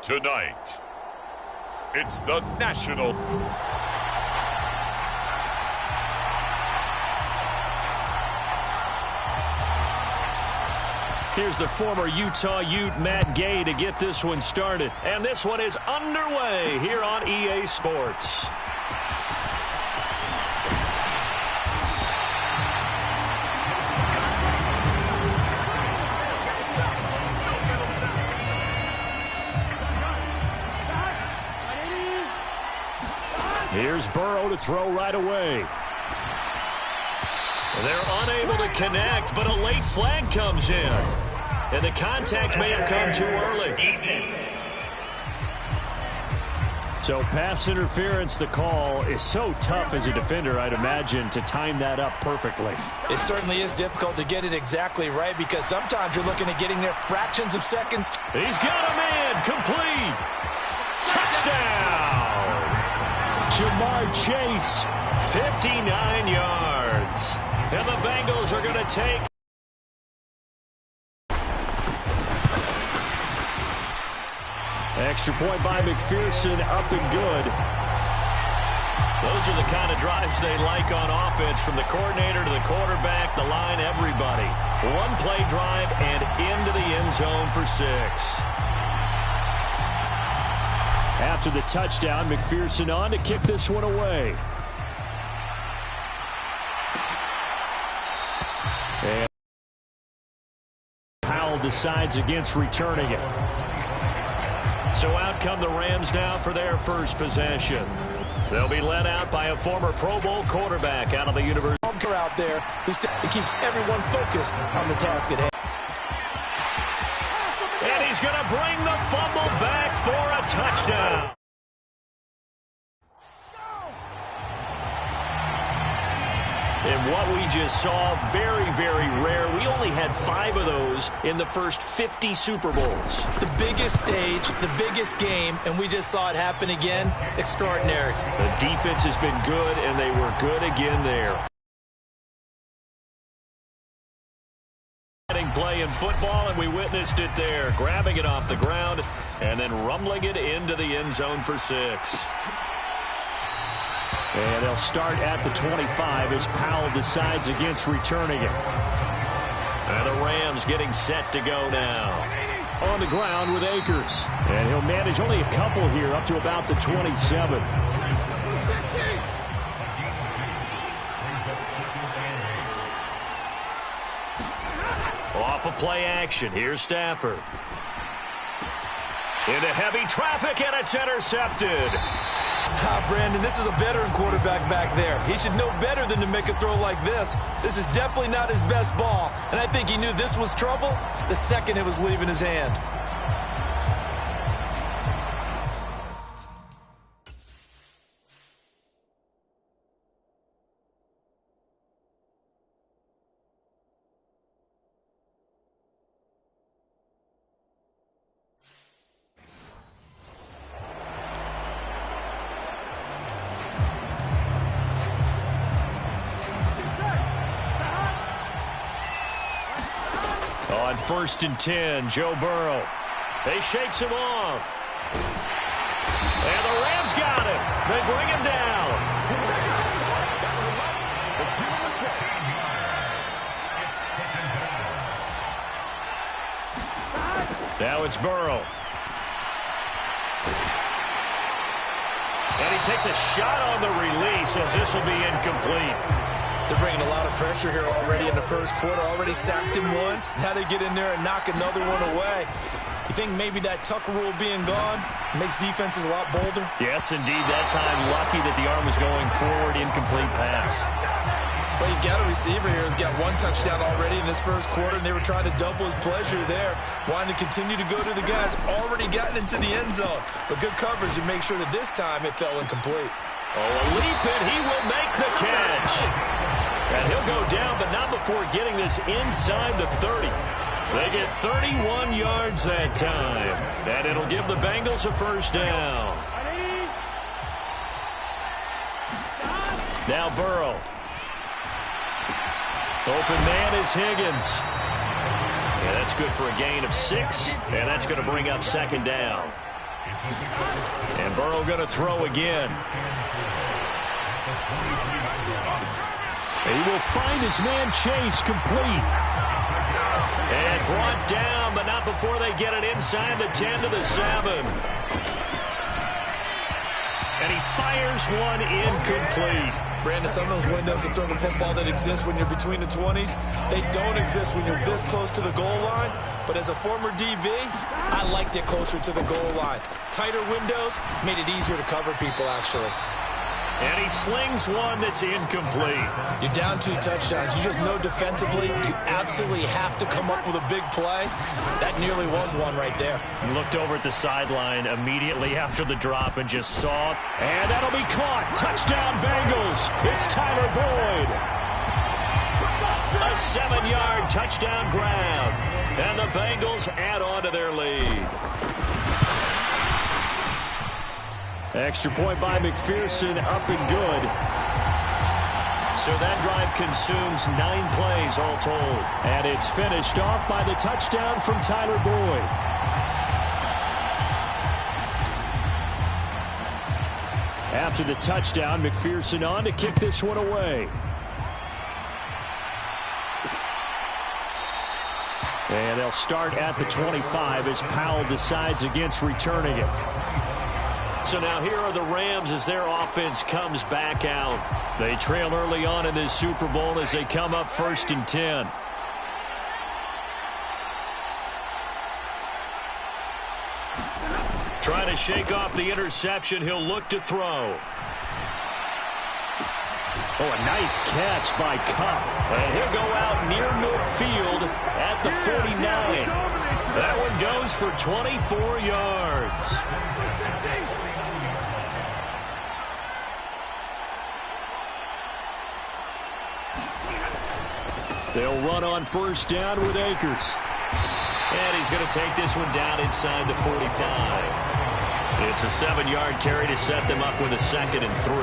Tonight, it's the National. Here's the former Utah Ute, Matt Gay, to get this one started. And this one is underway here on EA Sports. Here's Burrow to throw right away. They're unable to connect, but a late flag comes in. And the contact may have come too early. So pass interference, the call is so tough as a defender, I'd imagine, to time that up perfectly. It certainly is difficult to get it exactly right because sometimes you're looking at getting there fractions of seconds. He's got him in. Complete. Touchdown. Jamar Chase, 59 yards. And the Bengals are going to take. Extra point by McPherson, up and good. Those are the kind of drives they like on offense, from the coordinator to the quarterback, the line, everybody. One play drive and into the end zone for 6. After the touchdown, McPherson on to kick this one away. And Powell decides against returning it. So out come the Rams now for their first possession. They'll be led out by a former Pro Bowl quarterback out of the University. Out there, he keeps everyone focused on the task at hand. And he's going to bring the fumble back for a touchdown. And what we just saw, very, very rare. We only had 5 of those in the first 50 Super Bowls. The biggest stage, the biggest game, and we just saw it happen again. Extraordinary. The defense has been good, and they were good again there. Play in football, and we witnessed it there. Grabbing it off the ground and then rumbling it into the end zone for 6. And they'll start at the 25 as Powell decides against returning it. And the Rams getting set to go now. On the ground with Akers. And he'll manage only a couple here up to about the 27. Off of play action. Here's Stafford. Into heavy traffic, and it's intercepted. Brandon, this is a veteran quarterback back there. He should know better than to make a throw like this. This is definitely not his best ball, and I think he knew this was trouble the second it was leaving his hand. On 1st and 10, Joe Burrow. They shakes him off. And the Rams got him. They bring him down. Now it's Burrow. And he takes a shot on the release as this will be incomplete. They're bringing a lot of pressure here already in the first quarter. Already sacked him once. Now they get in there and knock another one away. You think maybe that Tucker rule being gone makes defenses a lot bolder? Yes, indeed. That time, lucky that the arm was going forward. Incomplete pass. Well, you've got a receiver here who's got 1 touchdown already in this first quarter, and they were trying to double his pleasure there, wanting to continue to go to the guys already gotten into the end zone. But good coverage to make sure that this time it fell incomplete. Oh, a leap, and he will make the catch. And he'll go down, but not before getting this inside the 30. They get 31 yards that time. And it'll give the Bengals a first down. Now Burrow. Open man is Higgins. Yeah, that's good for a gain of 6, and that's going to bring up second down. And Burrow going to throw again. He will find his man Chase complete. And brought down, but not before they get it inside the 10 to the 7. And he fires one incomplete. Brandon, some of those windows to throw the football that exist when you're between the 20s, they don't exist when you're this close to the goal line. But as a former DB, I liked it closer to the goal line. Tighter windows made it easier to cover people, actually. And he slings one that's incomplete. You're down 2 touchdowns. You just know defensively you absolutely have to come up with a big play. That nearly was one right there. He looked over at the sideline immediately after the drop and just saw it. And that'll be caught. Touchdown, Bengals. It's Tyler Boyd. A 7-yard touchdown grab. And the Bengals add on to their lead. Extra point by McPherson, up and good. So that drive consumes 9 plays all told. And it's finished off by the touchdown from Tyler Boyd. After the touchdown, McPherson on to kick this one away. And they'll start at the 25 as Powell decides against returning it. So now here are the Rams as their offense comes back out. They trail early on in this Super Bowl as they come up 1st and 10. Trying to shake off the interception. He'll look to throw. Oh, a nice catch by Cup. And he'll go out near midfield at the 49. That one goes for 24 yards. They'll run on 1st down with Akers. And he's going to take this one down inside the 45. It's a 7-yard carry to set them up with a 2nd and 3.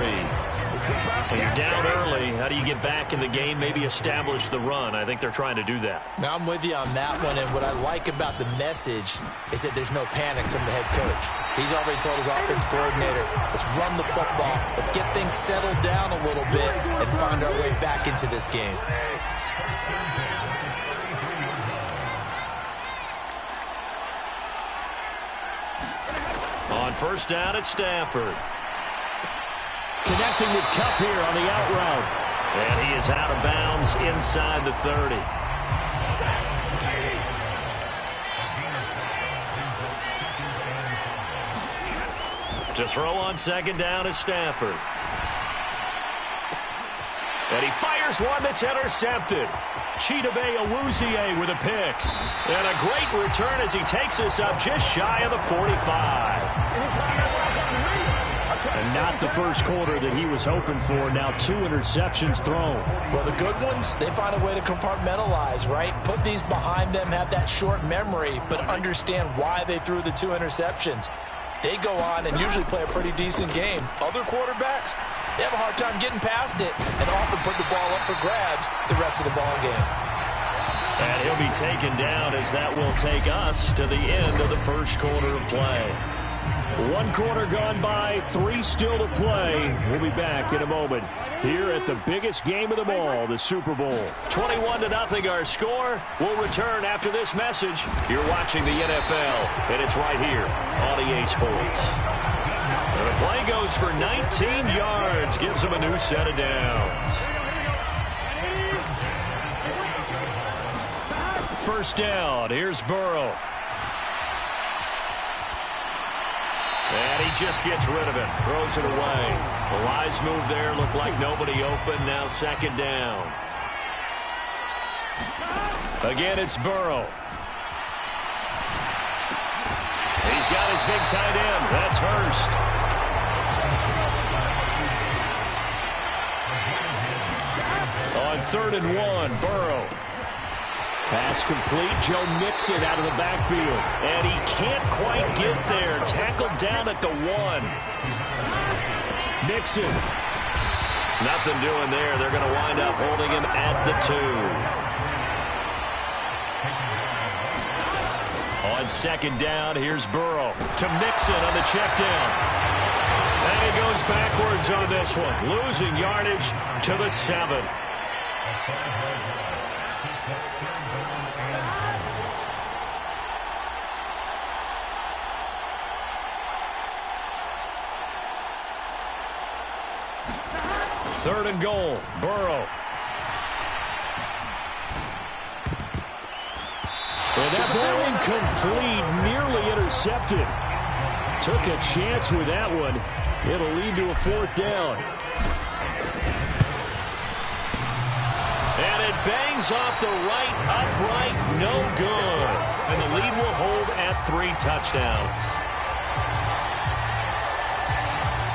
When you're down early, how do you get back in the game, maybe establish the run? I think they're trying to do that. Now, I'm with you on that one, and what I like about the message is that there's no panic from the head coach. He's already told his offense coordinator, let's run the football, let's get things settled down a little bit and find our way back into this game. On 1st down at Stafford. Connecting with Kupp here on the out route. And he is out of bounds inside the 30. To throw on 2nd down is Stafford. And he fires one that's intercepted. Chidobe Awuzie with a pick. And a great return as he takes us up just shy of the 45. And not the first quarter that he was hoping for. Now 2 interceptions thrown. Well, the good ones, they find a way to compartmentalize, right? Put these behind them, have that short memory, but understand why they threw the 2 interceptions. They go on and usually play a pretty decent game. Other quarterbacks, they have a hard time getting past it and often put the ball up for grabs the rest of the ball game. And he'll be taken down as that will take us to the end of the first quarter of play. 1 quarter gone by, 3 still to play. We'll be back in a moment here at the biggest game of them all, the Super Bowl. 21-0 our score. We'll return after this message. You're watching the NFL, and it's right here on EA Sports. And the play goes for 19 yards, gives them a new set of downs. 1st down, here's Burrow. And he just gets rid of it, throws it away. The wise move there, looked like nobody open, now 2nd down. Again, it's Burrow. He's got his big tight end, that's Hurst. On 3rd and 1, Burrow. Pass complete. Joe Mixon out of the backfield. And he can't quite get there. Tackled down at the 1. Mixon. Nothing doing there. They're going to wind up holding him at the 2. On On second down, here's Burrow to Mixon on the check down. And he goes backwards on this one, losing yardage to the 7. Third and goal, Burrow. And that ball incomplete, nearly intercepted. Took a chance with that one. It'll lead to a 4th down. And it bangs off the right upright, no good. And the lead will hold at 3 touchdowns.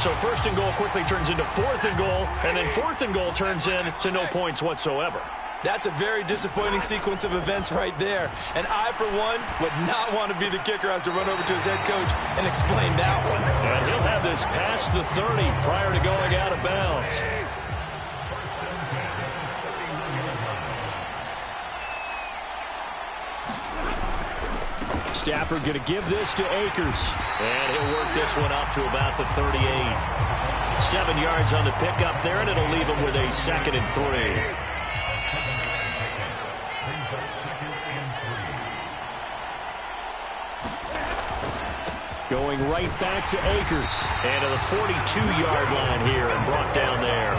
So 1st and goal quickly turns into 4th and goal, and then 4th and goal turns into no points whatsoever. That's a very disappointing sequence of events right there. And I, for one, would not want to be the kicker, has to run over to his head coach and explain that one. And he'll have this past the 30 prior to going out of bounds. Stafford going to give this to Akers. And he'll work this one up to about the 38. 7 yards on the pickup there, and it'll leave him with a 2nd and 3. Going right back to Akers. And to the 42-yard line here and brought down there.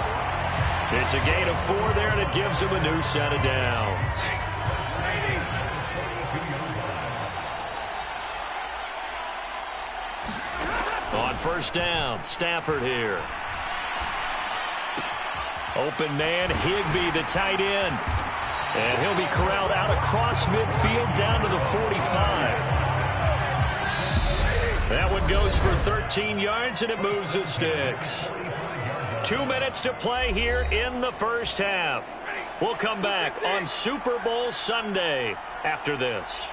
It's a gain of 4 there, and it gives him a new set of downs. On 1st down, Stafford here. Open man, Higbee, the tight end. And he'll be corralled out across midfield down to the 45. That one goes for 13 yards, and it moves the sticks. 2 minutes to play here in the 1st half. We'll come back on Super Bowl Sunday after this.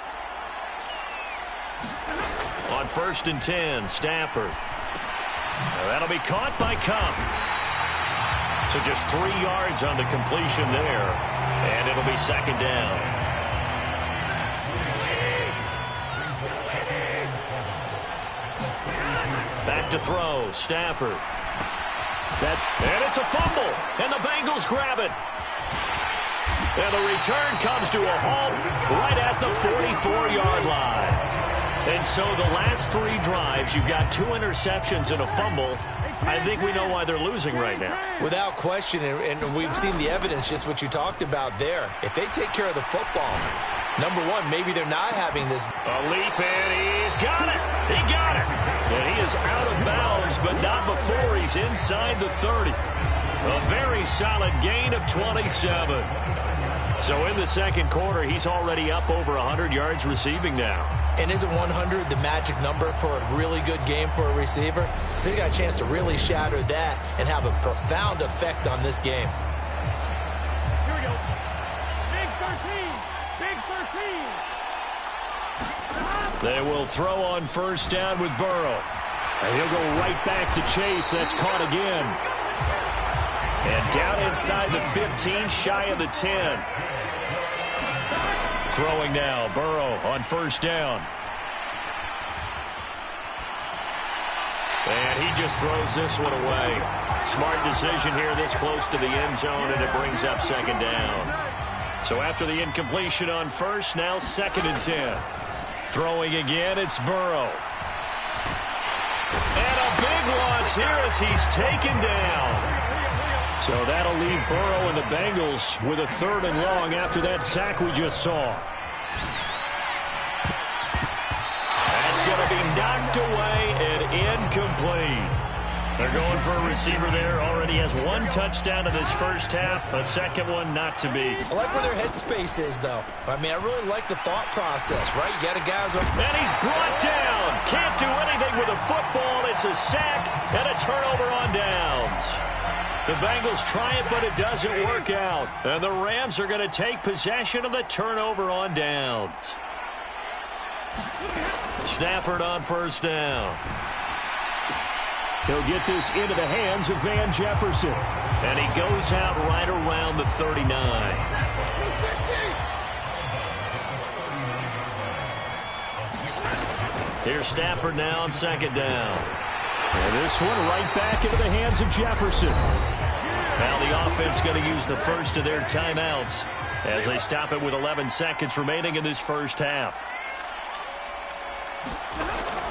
On 1st and 10, Stafford. Now that'll be caught by Cup. So just 3 yards on the completion there, and it'll be 2nd down. Back to throw, Stafford. And it's a fumble, and the Bengals grab it. And the return comes to a halt right at the 44-yard line. And so the last 3 drives, you've got 2 interceptions and a fumble. I think we know why they're losing right now. Without question, and we've seen the evidence, just what you talked about there. If they take care of the football, number one, maybe they're not having this. A leap, and he's got it. He got it. And he is out of bounds, but not before he's inside the 30. A very solid gain of 27. So in the 2nd quarter, he's already up over 100 yards receiving now. And isn't 100 the magic number for a really good game for a receiver? So he got a chance to really shatter that and have a profound effect on this game. Here we go. Big 13. Big 13. They will throw on 1st down with Burrow. And he'll go right back to Chase. That's caught again. And down inside the 15, shy of the 10. Throwing now, Burrow on 1st down. And he just throws this one away. Smart decision here this close to the end zone, and it brings up 2nd down. So after the incompletion on 1st, now 2nd and 10. Throwing again, it's Burrow. And a big loss here as he's taken down. So that'll leave Burrow and the Bengals with a 3rd and long after that sack we just saw. That's going to be knocked away and incomplete. They're going for a receiver there. Already has 1 touchdown in this 1st half. A 2nd one not to be. I like where their headspace is, though. I mean, I really like the thought process, right? You got a guy who's... And he's brought down. Can't do anything with a football. It's a sack and a turnover on downs. The Bengals try it, but it doesn't work out. And the Rams are going to take possession of the turnover on downs. Stafford on 1st down. He'll get this into the hands of Van Jefferson. And he goes out right around the 39. Here's Stafford now on second down. And this one right back into the hands of Jefferson. Now the offense going to use the first of their timeouts as they stop it with 11 seconds remaining in this first half.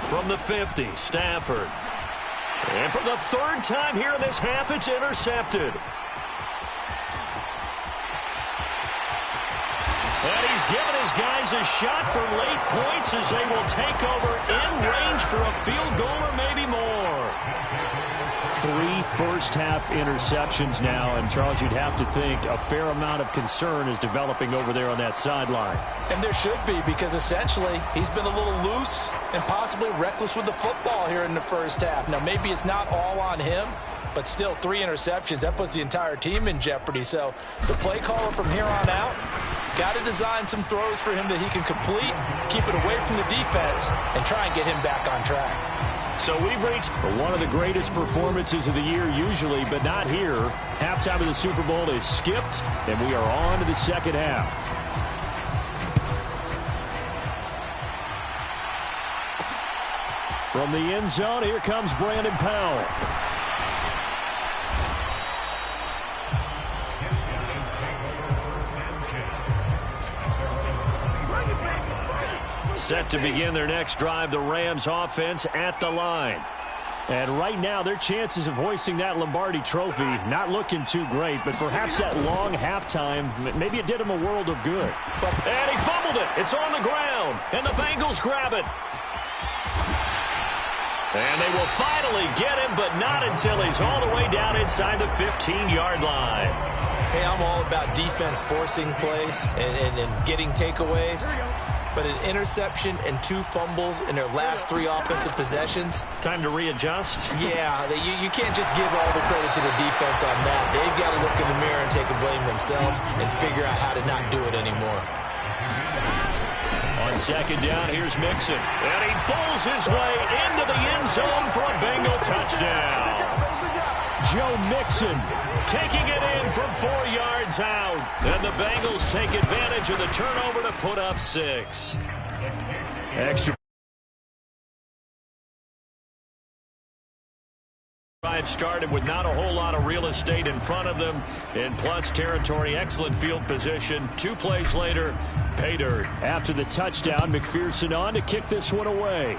From the 50, Stafford. And for the third time here in this half, it's intercepted. And he's given his guys a shot for late points as they will take over in range for a field goal or maybe more. 3 first-half interceptions now, and Charles, you'd have to think a fair amount of concern is developing over there on that sideline. And there should be, because essentially he's been a little loose and possibly reckless with the football here in the first half. Now, maybe it's not all on him, but still 3 interceptions. That puts the entire team in jeopardy. So the play caller from here on out got to design some throws for him that he can complete, keep it away from the defense, and try and get him back on track. So we've reached one of the greatest performances of the year usually, but not here. Halftime of the Super Bowl is skipped, and we are on to the second half. From the end zone, here comes Brandon Powell. Set to begin their next drive, the Rams offense at the line. And right now, their chances of hoisting that Lombardi trophy not looking too great, but perhaps that long halftime, maybe it did him a world of good. And he fumbled it. It's on the ground, and the Bengals grab it. And they will finally get him, but not until he's all the way down inside the 15-yard line. Hey, I'm all about defense forcing plays and getting takeaways. But an interception and 2 fumbles in their last 3 offensive possessions. Time to readjust? Yeah, you can't just give all the credit to the defense on that. They've got to look in the mirror and take a blame themselves and figure out how to not do it anymore. On second down, here's Mixon. And he pulls his way into the end zone for a Bengal touchdown. Joe Mixon taking it in from 4 yards out. And the Bengals take advantage of the turnover to put up 6. Extra. Drive started with not a whole lot of real estate in front of them. In plus territory, excellent field position. 2 plays later, pay dirt. After the touchdown, McPherson on to kick this one away.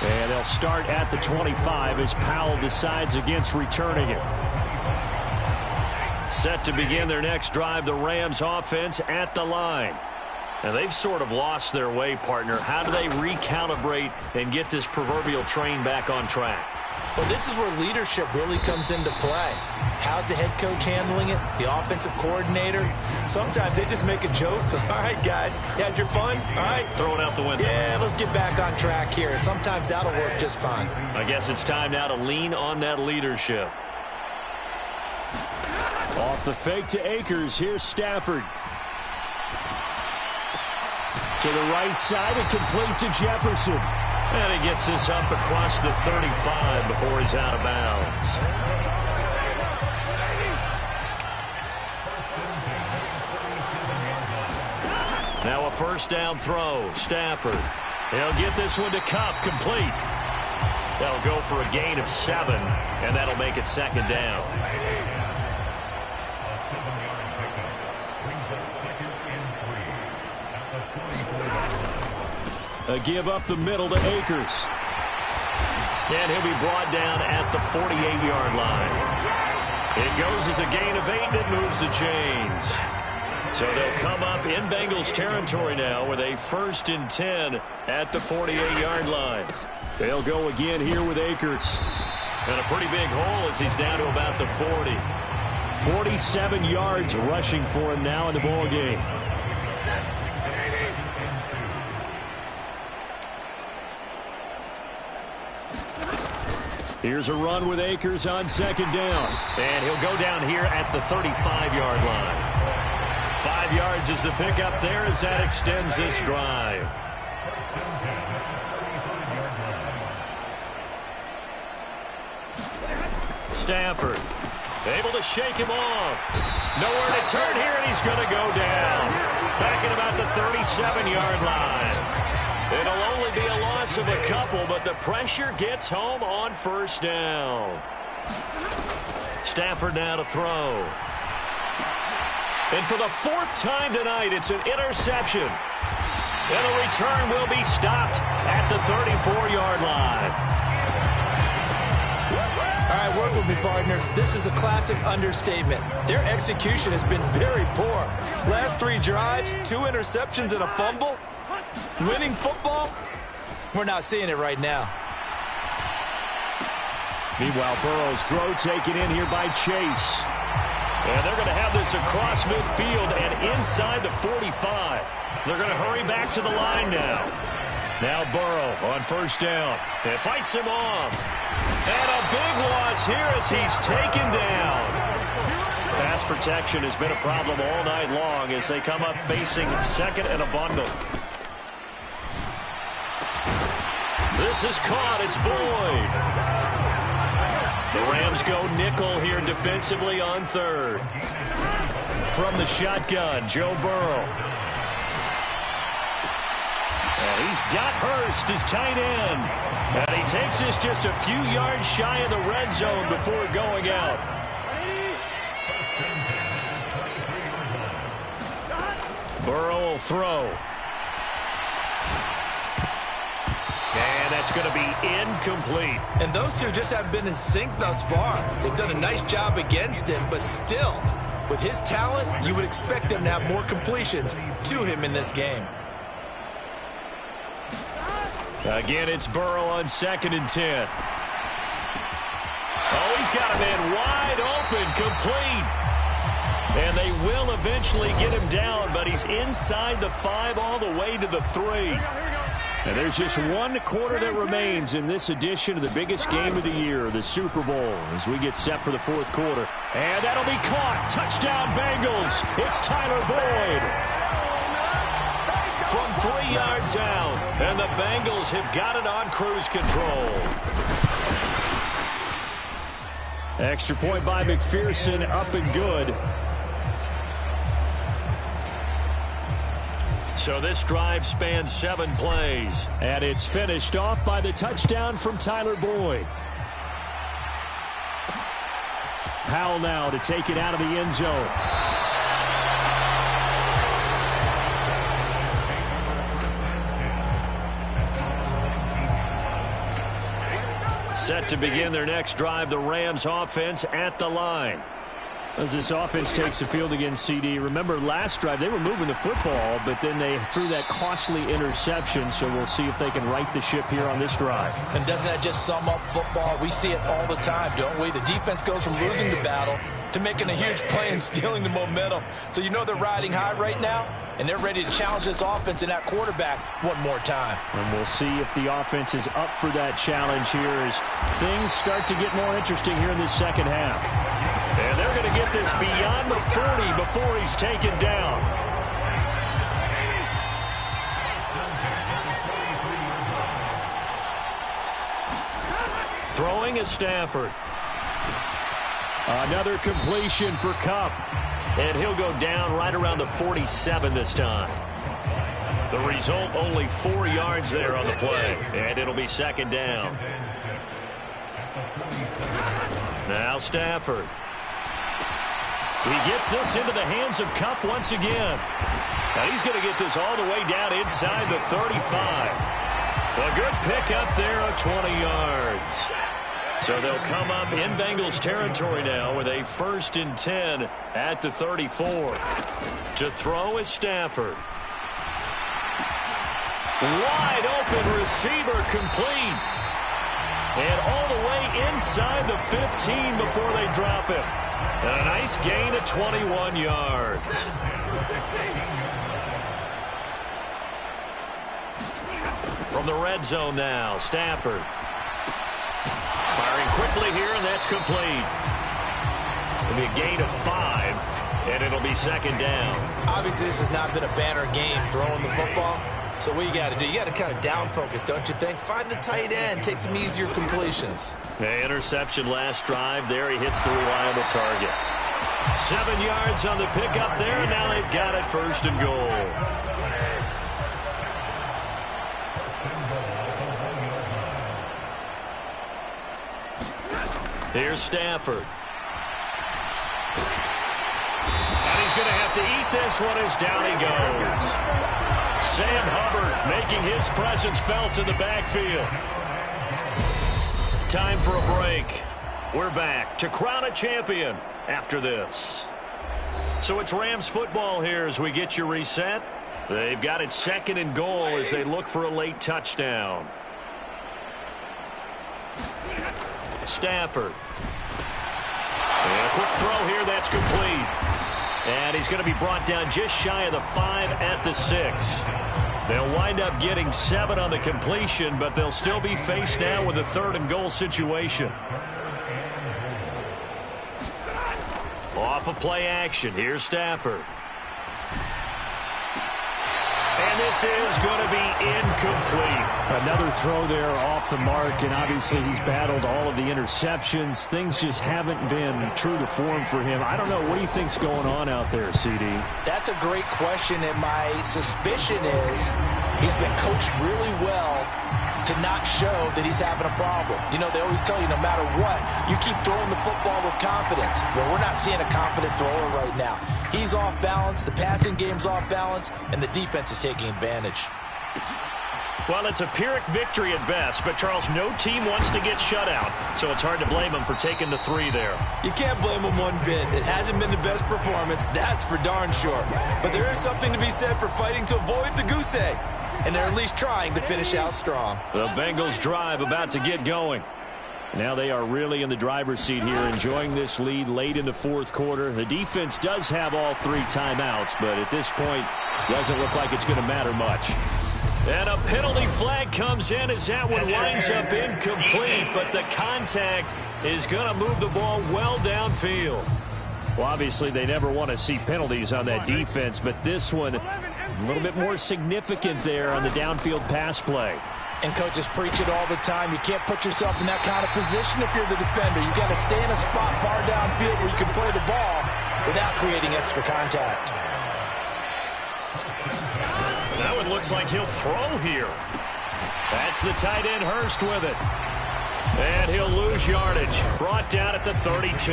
And they'll start at the 25 as Powell decides against returning it. Set to begin their next drive, the Rams offense at the line. And they've sort of lost their way, partner. How do they recalibrate and get this proverbial train back on track? Well, this is where leadership really comes into play. How's the head coach handling it? The offensive coordinator? Sometimes they just make a joke. All right, guys, you had your fun? All right. Throw it out the window. Yeah, let's get back on track here. And sometimes that'll work just fine. I guess it's time now to lean on that leadership. Off the fake to Akers. Here's Stafford. To the right side and complete to Jefferson. And he gets this up across the 35 before he's out of bounds. Now a first down throw. Stafford. He'll get this one to Kupp, complete. They'll go for a gain of 7, and that'll make it second down. A give up the middle to Akers. And he'll be brought down at the 48-yard line. It goes as a gain of 8, and it moves the chains. So they'll come up in Bengals territory now with a 1st and 10 at the 48-yard line. They'll go again here with Akers. And a pretty big hole as he's down to about the 40. 47 yards rushing for him now in the ball game. Here's a run with Akers on second down. And he'll go down here at the 35-yard line. 5 yards is the pickup there as that extends this drive. Stafford. Able to shake him off. Nowhere to turn here, and he's going to go down. Back at about the 37-yard line. It'll only be a loss of a couple, but the pressure gets home on first down. Stafford now to throw. And for the fourth time tonight, it's an interception. And the return will be stopped at the 34-yard line. All right, work with me, partner. This is a classic understatement. Their execution has been very poor. Last 3 drives, 2 interceptions and a fumble. Winning football? We're not seeing it right now. Meanwhile, Burrow's throw taken in here by Chase. And they're going to have this across midfield and inside the 45. They're going to hurry back to the line now. Now Burrow on first down. It fights him off. And a big loss here as he's taken down. Pass protection has been a problem all night long as they come up facing second and a bundle. This is caught. It's Boyd. The Rams go nickel here defensively on third. From the shotgun, Joe Burrow. And he's got Hurst as tight end. And he takes this just a few yards shy of the red zone before going out. Burrow will throw. And that's going to be incomplete. And those two just haven't been in sync thus far. They've done a nice job against him, but still, with his talent, you would expect them to have more completions to him in this game. Again, it's Burrow on 2nd and 10. Oh, he's got a man wide open, complete. And they will eventually get him down, but he's inside the 5 all the way to the 3. And there's just one quarter that remains in this edition of the biggest game of the year, the Super Bowl, as we get set for the 4th quarter. And that'll be caught. Touchdown, Bengals. It's Tyler Boyd. From 3 yards out, and the Bengals have got it on cruise control. Extra point by McPherson, up and good. So this drive spans 7 plays. And it's finished off by the touchdown from Tyler Boyd. Powell now to take it out of the end zone. Set to begin their next drive, the Rams offense at the line. As this offense takes the field against CD, remember last drive they were moving the football, but then they threw that costly interception, so we'll see if they can right the ship here on this drive. And doesn't that just sum up football? We see it all the time, don't we? The defense goes from losing the battle to making a huge play and stealing the momentum. So you know they're riding high right now, and they're ready to challenge this offense and that quarterback one more time. And we'll see if the offense is up for that challenge here as things start to get more interesting here in the second half. And they're going to get this beyond the 40 before he's taken down. Throwing is Stafford. Another completion for Kupp. And he'll go down right around the 47 this time. The result, only 4 yards there on the play. And it'll be second down. Now Stafford. He gets this into the hands of Kupp once again. Now he's going to get this all the way down inside the 35. A good pickup there of 20 yards. So they'll come up in Bengals territory now with a 1st and 10 at the 34. To throw is Stafford. Wide open receiver complete. And all the way inside the 15 before they drop him. And a nice gain of 21 yards. From the red zone now, Stafford. Firing quickly here, and that's complete. It'll be a gain of 5, and it'll be second down. Obviously, this has not been a banner game throwing the football. So what you got to do, you got to kind of down focus, don't you think? Find the tight end, take some easier completions. The interception last drive. There he hits the reliable target. 7 yards on the pickup there, and now they've got it 1st and goal. Here's Stafford. And he's going to have to eat this one as down he goes. Sam Hubbard making his presence felt in the backfield. Time for a break. We're back to crown a champion after this. So it's Rams football here as we get you reset. They've got it 2nd and goal as they look for a late touchdown. Stafford. And a quick throw here, that's complete. And he's going to be brought down just shy of the 5 at the 6. They'll wind up getting 7 on the completion, but they'll still be faced now with a 3rd and goal situation. Off of play action, here's Stafford. And this is going to be incomplete. Another throw there off the mark, and obviously he's battled all of the interceptions. Things just haven't been true to form for him. I don't know. What do you think's going on out there, CD? That's a great question, and my suspicion is he's been coached really well to not show that he's having a problem. You know, they always tell you no matter what, you keep throwing the football with confidence. Well, we're not seeing a confident thrower right now. He's off balance, the passing game's off balance, and the defense is taking advantage. Well, it's a Pyrrhic victory at best, but Charles, no team wants to get shut out, so it's hard to blame him for taking the 3 there. You can't blame him one bit. It hasn't been the best performance, that's for darn sure. But there is something to be said for fighting to avoid the goose egg. And they're at least trying to finish out strong. The Bengals drive about to get going. Now they are really in the driver's seat here, enjoying this lead late in the 4th quarter. The defense does have all 3 timeouts, but at this point, doesn't look like it's going to matter much. And a penalty flag comes in as that one winds up incomplete, but the contact is going to move the ball well downfield. Well, obviously they never want to see penalties on that defense, but this one a little bit more significant there on the downfield pass play. And coaches preach it all the time. You can't put yourself in that kind of position if you're the defender. You've got to stay in a spot far downfield where you can play the ball without creating extra contact. That one looks like he'll throw here. That's the tight end Hurst with it. And he'll lose yardage. Brought down at the 32.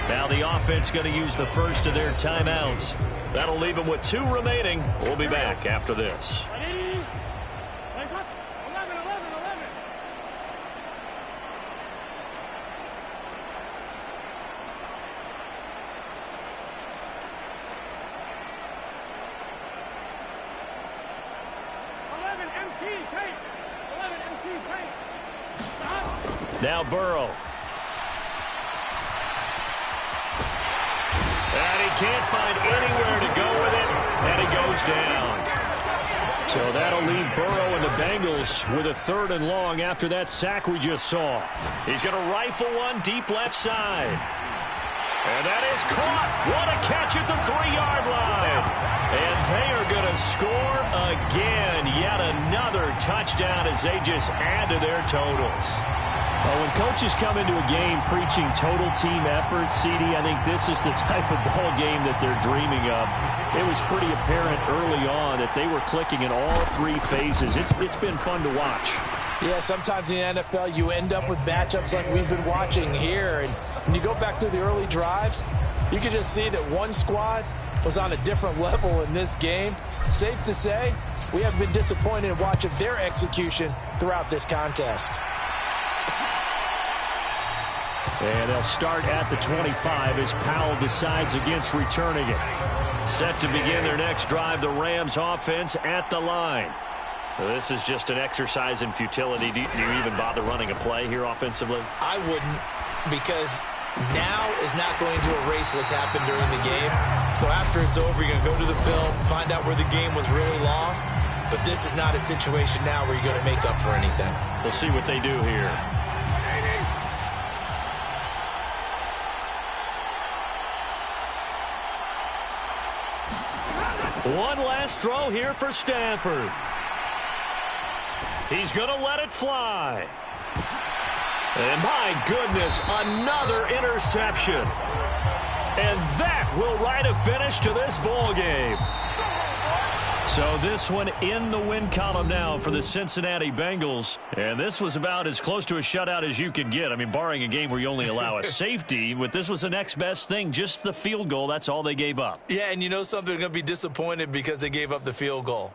Now the offense going to use the first of their timeouts. That'll leave them with 2 remaining. We'll be back after this. Now Burrow. And he can't find anywhere to go with it, and he goes down. So that'll leave Burrow and the Bengals with a 3rd and long after that sack we just saw. He's going to rifle one deep left side. And that is caught. What a catch at the 3-yard line. And they are going to score again. Yet another touchdown as they just add to their totals. Well, when coaches come into a game preaching total team effort, CD, I think this is the type of ball game that they're dreaming of. It was pretty apparent early on that they were clicking in all 3 phases. It's been fun to watch. Yeah, sometimes in the NFL you end up with matchups like we've been watching here. And when you go back through the early drives, you can just see that one squad was on a different level in this game. Safe to say, we have been disappointed in watching their execution throughout this contest. And they'll start at the 25 as Powell decides against returning it. Set to begin their next drive, the Rams offense at the line. This is just an exercise in futility. Do you even bother running a play here offensively? I wouldn't, because now is not going to erase what's happened during the game. So after it's over, you're going to go to the film, find out where the game was really lost. But this is not a situation now where you're going to make up for anything. We'll see what they do here. One last throw here for Stanford. He's going to let it fly. And my goodness, another interception. And that will write a finish to this ball game. So this one in the win column now for the Cincinnati Bengals. And this was about as close to a shutout as you can get. I mean, barring a game where you only allow a safety, but this was the next best thing, just the field goal. That's all they gave up. Yeah, and you know something, they're going to be disappointed because they gave up the field goal.